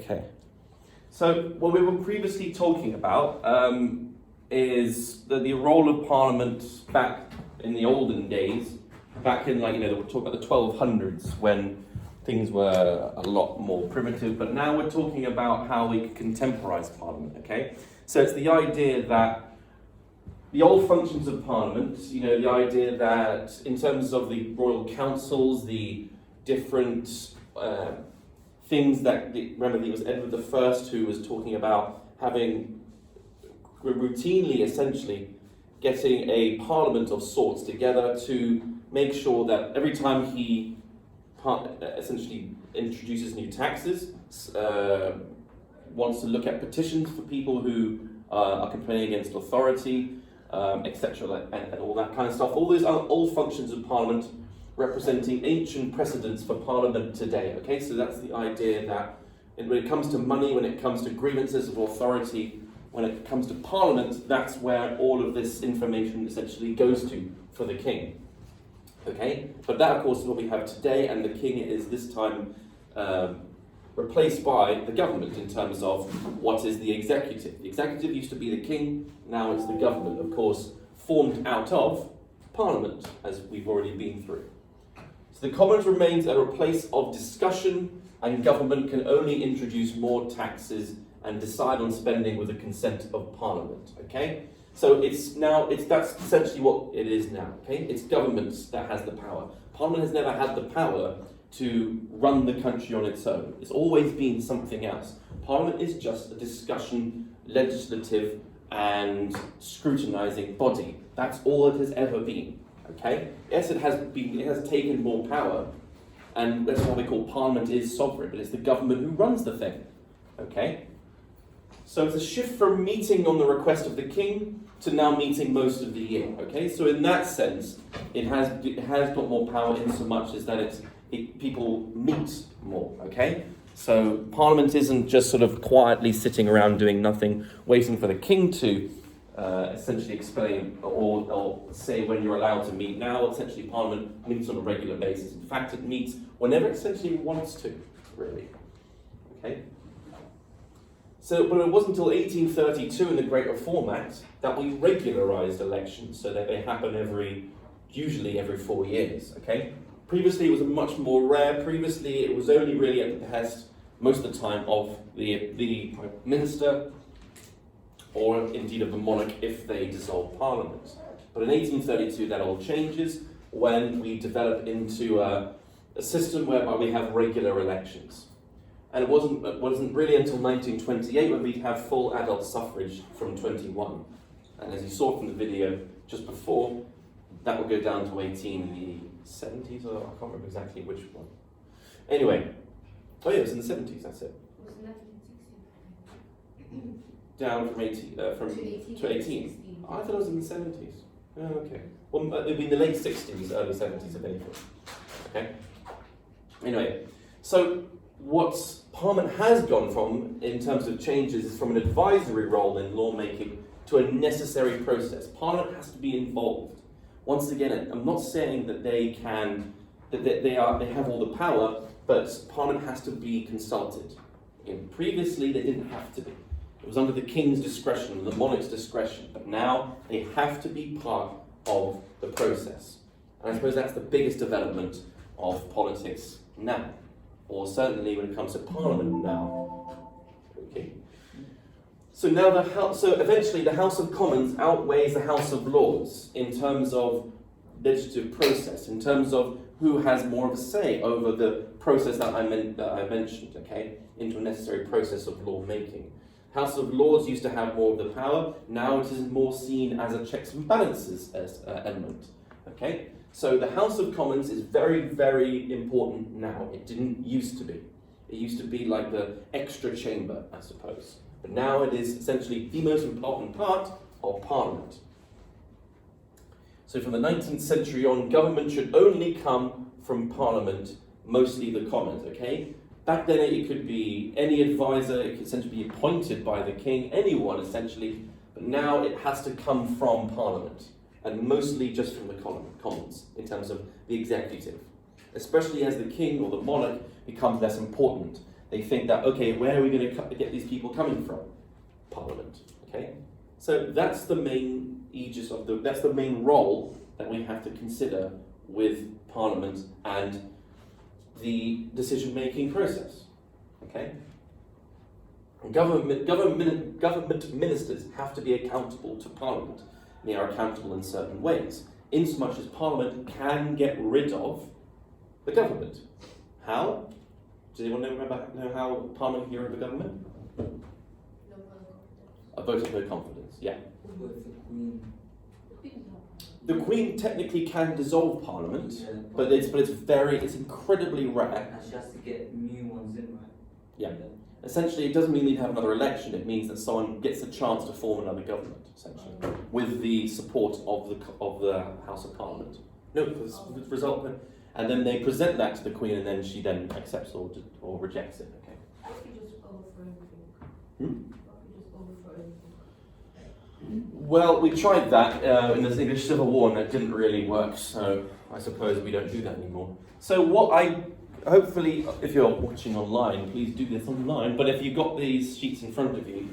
Okay. So what we were previously talking about is the role of Parliament back in the olden days, back in we're talking about the 1200s when things were a lot more primitive, but now we're talking about how we contemporize Parliament, okay? So it's the idea that the old functions of Parliament, the idea that in terms of the royal councils, the different things that, remember it was Edward I who was talking about having routinely, essentially, getting a parliament of sorts together to make sure that every time he essentially introduces new taxes, wants to look at petitions for people who are complaining against authority, etc., and all that kind of stuff. All those old functions of Parliament representing ancient precedents for Parliament today. Okay, so that's the idea that when it comes to money, when it comes to grievances of authority, when it comes to Parliament, that's where all of this information essentially goes to for the king. Okay, but that of course is what we have today, and the king is this time replaced by the government in terms of what is the executive. The executive used to be the king, now it's the government, of course, formed out of Parliament, as we've already been through. So the Commons remains a place of discussion, and government can only introduce more taxes and decide on spending with the consent of Parliament. Okay? So that's essentially what it is now. Okay? It's government that has the power. Parliament has never had the power to run the country on its own. It's always been something else. Parliament is just a discussion, legislative and scrutinising body. That's all it has ever been. Okay? Yes, it has taken more power, and that's why we call Parliament is sovereign, but it's the government who runs the thing. Okay? So it's a shift from meeting on the request of the king to now meeting most of the year. Okay? So in that sense, it has got more power in so much as that people meet more. Okay? So Parliament isn't just sort of quietly sitting around doing nothing, waiting for the king to essentially explain or say when you're allowed to meet. Now, essentially, Parliament meets on a regular basis. In fact, it meets whenever it essentially wants to, really. Okay? So, but it wasn't until 1832 in the Great Reform Act that we regularised elections so that they happen usually every 4 years. Okay? Previously, it was much more rare. Previously, it was only really at the behest, most of the time, of the Prime Minister, or indeed of the monarch if they dissolve Parliament. But in 1832 that all changes when we develop into a system whereby we have regular elections. And it wasn't really until 1928 when we'd have full adult suffrage from 21. And as you saw from the video just before, that will go down to 18 in the 70s, or I can't remember exactly which one. Anyway, oh yeah, it was in the 70s, that's it. It was 1960. Down from 18 to 18. Oh, I thought it was in the 70s. Oh, okay. Well, it'd be in the late 60s, early 70s, if anything. Okay. Anyway, so what Parliament has gone from, in terms of changes, is from an advisory role in lawmaking to a necessary process. Parliament has to be involved. Once again, I'm not saying that they have all the power, but Parliament has to be consulted. Previously, they didn't have to be. It was under the king's discretion, the monarch's discretion, but now they have to be part of the process. And I suppose that's the biggest development of politics now, or certainly when it comes to Parliament now. Okay. So now eventually the House of Commons outweighs the House of Lords in terms of legislative process, in terms of who has more of a say over the process that I mentioned, okay, into a necessary process of lawmaking. House of Lords used to have more of the power. Now it is more seen as a checks and balances element. Okay, so the House of Commons is very, very important now. It didn't used to be. It used to be like the extra chamber, I suppose. But now it is essentially the most important part of Parliament. So from the 19th century on, government should only come from Parliament, mostly the Commons. Okay. Back then it could be any advisor, it could essentially be appointed by the king, anyone essentially, but now it has to come from Parliament, and mostly just from the Commons, in terms of the executive. Especially as the king or the monarch becomes less important. They think that, okay, where are we going to get these people coming from? Parliament. Okay? So that's the main aegis of that's the main role that we have to consider with Parliament and the decision-making process. Okay? Government ministers have to be accountable to Parliament. They are accountable in certain ways, insomuch as Parliament can get rid of the government. How? Does anyone know how Parliament can get rid of the government? A vote of no confidence, yeah. The Queen technically can dissolve Parliament, but it's incredibly rare. And she has to get new ones in, right? Yeah. Essentially, it doesn't mean you have another election. It means that someone gets a chance to form another government, essentially, with the support of the House of Parliament. No, the result, and then they present that to the Queen, and then she then accepts or rejects it. Okay. Why don't you just overthrow everything? Hmm? Why don't you just overthrow everything? Well, we tried that in the English Civil War, and it didn't really work. So I suppose we don't do that anymore. So hopefully, if you're watching online, please do this online. But if you've got these sheets in front of you,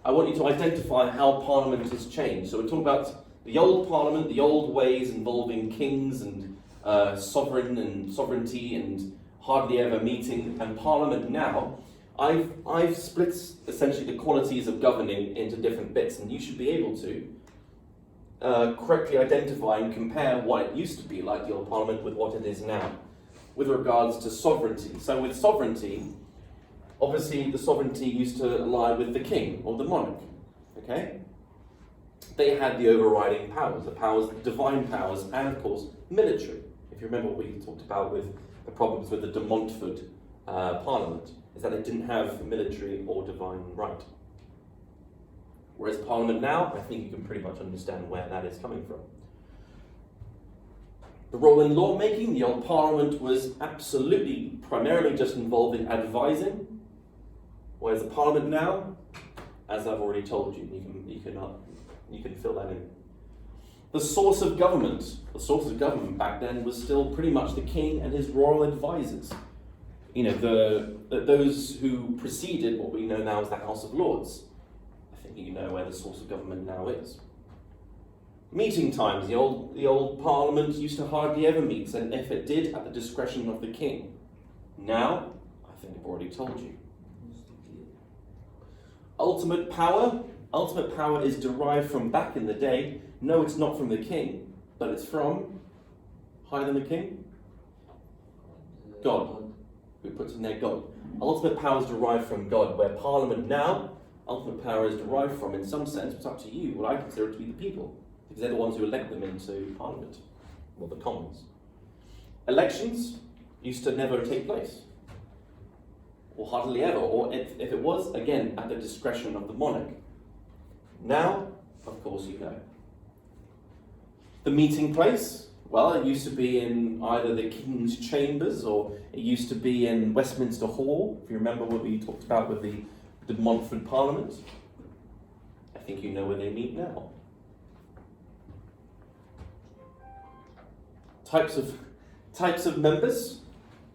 I want you to identify how Parliament has changed. So we're talking about the old Parliament, the old ways involving kings and sovereignty and hardly ever meeting, and Parliament now. I've split essentially the qualities of governing into different bits, and you should be able to correctly identify and compare what it used to be like, the old Parliament, with what it is now, with regards to sovereignty. So with sovereignty, obviously the sovereignty used to lie with the king or the monarch, okay? They had the overriding powers, the divine powers, and of course, military. If you remember what we talked about with the problems with the de Montfort Parliament, is that it didn't have military or divine right. Whereas Parliament now, I think you can pretty much understand where that is coming from. The role in lawmaking, the old Parliament was absolutely primarily just involved in advising, whereas the Parliament now, as I've already told you, you can fill that in. The source of government back then was still pretty much the king and his royal advisors. You know, those who preceded what we know now as the House of Lords. I think you know where the source of government now is. Meeting times, the old Parliament used to hardly ever meet, and if it did, at the discretion of the king. Now, I think I've already told you. Ultimate power is derived from back in the day. No, it's not from the king, but it's from, higher than the king? God. Who puts in there God. Ultimate power is derived from God, where Parliament now, ultimate power is derived from, in some sense, it's up to you, what I consider it to be the people. Because they're the ones who elect them into Parliament, or the Commons. Elections used to never take place, or hardly ever, or if it was, again, at the discretion of the monarch. Now, of course, you know. The meeting place, well, it used to be in either the King's Chambers, or it used to be in Westminster Hall, if you remember what we talked about with the Montfort Parliament. I think you know where they meet now. Types of members.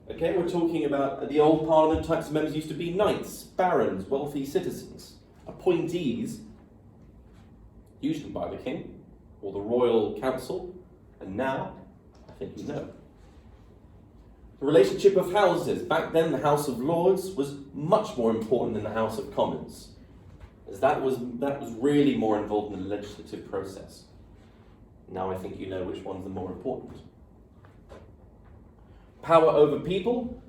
Okay, we're talking about the old Parliament. Types of members used to be knights, barons, wealthy citizens, appointees, usually by the king or the royal council, and now, I think you know. The relationship of houses. Back then, the House of Lords was much more important than the House of Commons, as that was really more involved in the legislative process. Now I think you know which ones are more important. Power over people.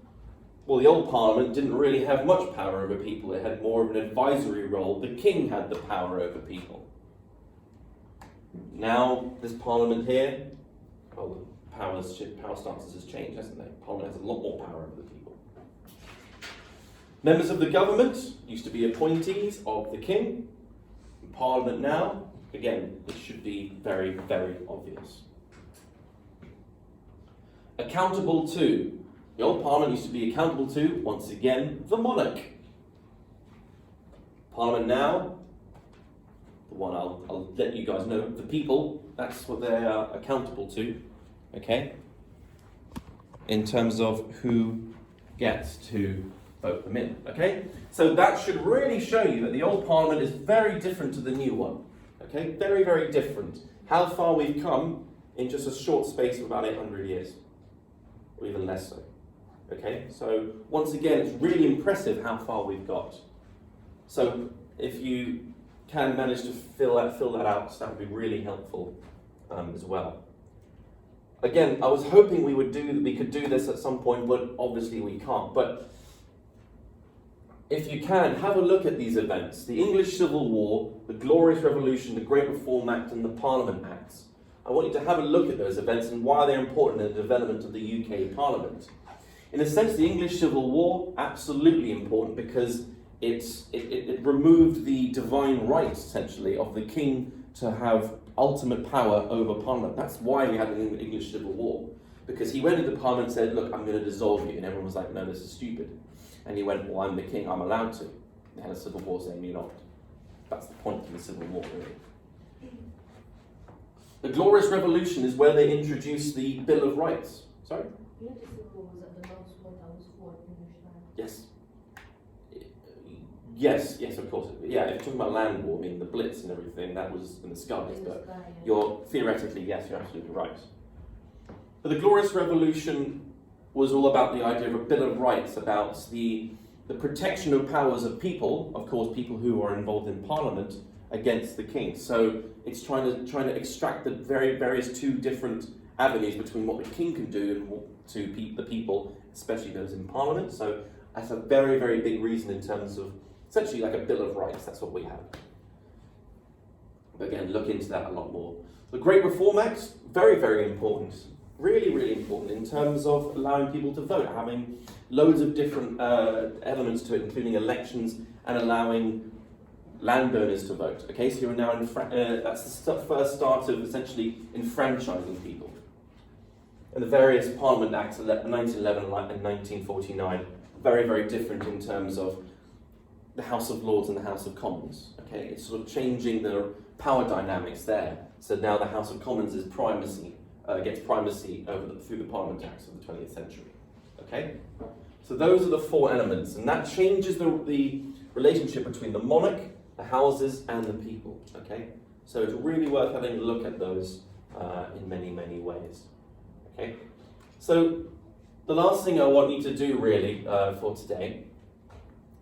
Well, the old Parliament didn't really have much power over people. It had more of an advisory role. The king had the power over people. Now, this Parliament here, well, the power stances has changed, hasn't it? Parliament has a lot more power over the people. Members of the government used to be appointees of the king. In Parliament now, again, it should be very, very obvious. Accountable to. The old Parliament used to be accountable to, once again, the monarch. Parliament now, the one I'll let you guys know, the people, that's what they are accountable to, okay? In terms of who gets to vote them in. Okay, so that should really show you that the old Parliament is very different to the new one. Okay, very, very different. How far we've come in just a short space of about 800 years, or even less so. Okay, so once again, it's really impressive how far we've got. So if you can manage to fill that out, that would be really helpful as well. Again, I was hoping we could do this at some point, but obviously we can't. But if you can, have a look at these events: the English Civil War, the Glorious Revolution, the Great Reform Act, and the Parliament Acts. I want you to have a look at those events and why they're important in the development of the UK Parliament. In a sense, the English Civil War, absolutely important, because it removed the divine right, essentially, of the king to have ultimate power over Parliament. That's why we had an English Civil War, because he went into Parliament and said, look, I'm going to dissolve you, and everyone was like, no, this is stupid. And he went, well, I'm the king, I'm allowed to. They had a civil war saying you're not. That's the point of the Civil War, really. The Glorious Revolution is where they introduced the Bill of Rights. Sorry? You know the Civil War was at the last one that was fought in English land? Yes. Yes, of course. Yeah, if you're talking about land war, I mean, the Blitz and everything, that was in the skies, In the but sky, yeah. you're theoretically, yes, you're absolutely right. But the Glorious Revolution was all about the idea of a Bill of Rights, about the protection of powers of people, of course, people who are involved in Parliament, against the king. So it's trying to extract the various two different avenues between what the king can do and to the people, especially those in Parliament. So that's a very, very big reason in terms of essentially like a Bill of Rights. That's what we have. But again, look into that a lot more. The Great Reform Act, very, very important. Really, really important in terms of allowing people to vote, having loads of different elements to it, including elections and allowing landowners to vote. Okay, so you're now that's the first start of essentially enfranchising people. And the various Parliament Acts of 1911 and 1949, very, very different in terms of the House of Lords and the House of Commons. Okay, it's sort of changing the power dynamics there. So now the House of Commons is gets primacy through the Parliament Acts of the 20th century. Okay, so those are the four elements, and that changes the relationship between the monarch, the houses, and the people. Okay, so it's really worth having a look at those in many, many ways. Okay, so the last thing I want you to do really for today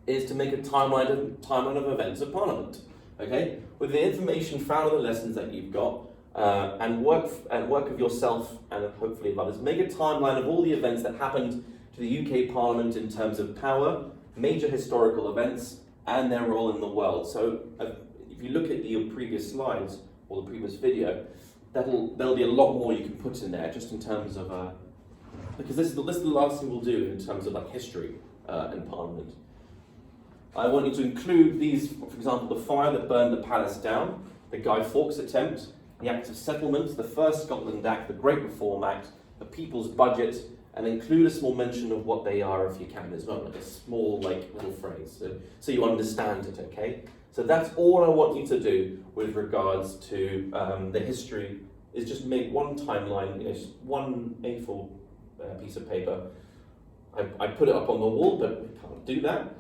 is to make a timeline of events of Parliament. Okay, with the information found in the lessons that you've got, and work of yourself and hopefully of others, make a timeline of all the events that happened to the UK Parliament in terms of power, major historical events, and their role in the world. So if you look at the previous slides or the previous video, there'll be a lot more you can put in there, just in terms of because this is the last thing we'll do in terms of like history and Parliament. I want you to include these, for example, the fire that burned the palace down, the Guy Fawkes attempt, the Act of Settlement, the First Scotland Act, the Great Reform Act, the People's Budget, and include a small mention of what they are if you can as well, like a small little phrase, so you understand it, okay? So that's all I want you to do with regards to the history, is just make one timeline, just one A4 piece of paper. I put it up on the wall, but we can't do that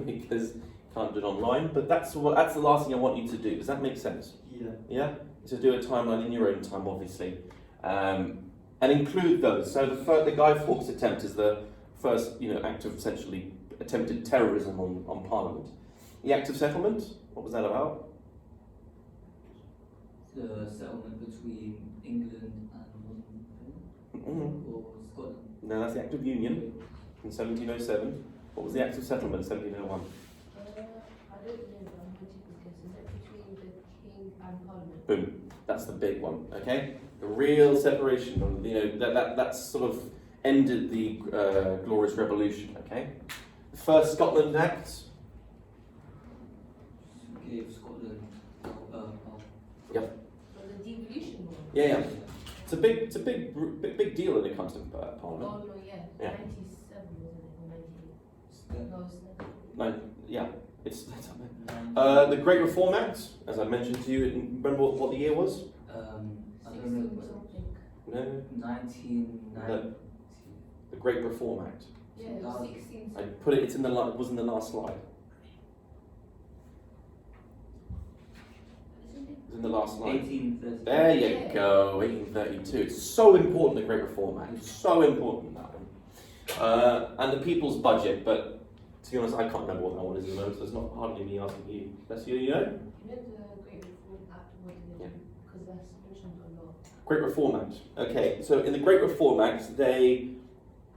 because you can't do it online, but that's the last thing I want you to do. Does that make sense? Yeah. Yeah? So do a timeline in your own time, obviously. And include those. So the Guy Fawkes attempt is the first, act of essentially attempted terrorism on Parliament. The Act of Settlement, what was that about? The settlement between England and or Scotland. No, that's the Act of Union in 1707. What was the Act of Settlement in 1701? I don't know, but I'm going to guess. Is that between the king and Parliament? Boom. That's the big one, okay? The real separation, that's sort of ended the Glorious Revolution, okay? The First Scotland Act. Gave Scotland Yep. But the devolution one? Yeah. It's a big deal when it comes to Parliament. Oh, no, yeah. Yeah. 97, wasn't it? Or 98? No, it's not. No, yeah. The Great Reform Act, as I mentioned to you. Remember what the year was? I don't remember. Something. No. 1990. The Great Reform Act. Yeah, it was 16. I put it. It's in the. It was in the last slide. Isn't it? It's in the last slide. 1830. There you Yeah. go. 1832. It's so important. The Great Reform Act. It's so important, that one. And the People's Budget. But to be honest, I can't remember what that one is at the moment. So it's not hardly me asking you. That's you. You know. You know the Great Reform Act, what did Yeah. it do? Because that's mentioned a lot. Great Reform Act. Okay, so in the Great Reform Act, they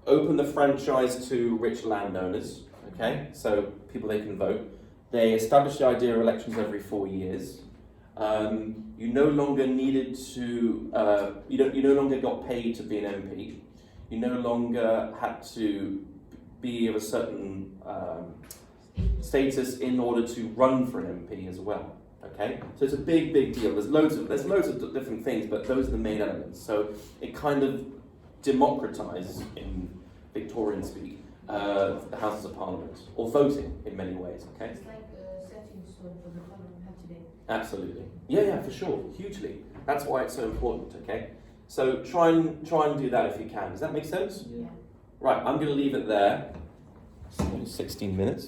open the franchise to rich landowners. Okay, so people they can vote. They established the idea of elections every 4 years. You no longer needed to. You no longer got paid to be an MP. You no longer had to be of a certain status in order to run for an MP as well. Okay, so it's a big deal. There's loads of different things, but those are the main elements. So it kind of democratized, in Victorian speak, the Houses of Parliament, or voting in many ways. Okay, It's like a setting stone for the parliament we have today. absolutely. Yeah, for sure, hugely. That's why it's so important. Okay, so try and do that if you can. Does that make sense? Yeah. Right, I'm going to leave it there. It's only 16 minutes.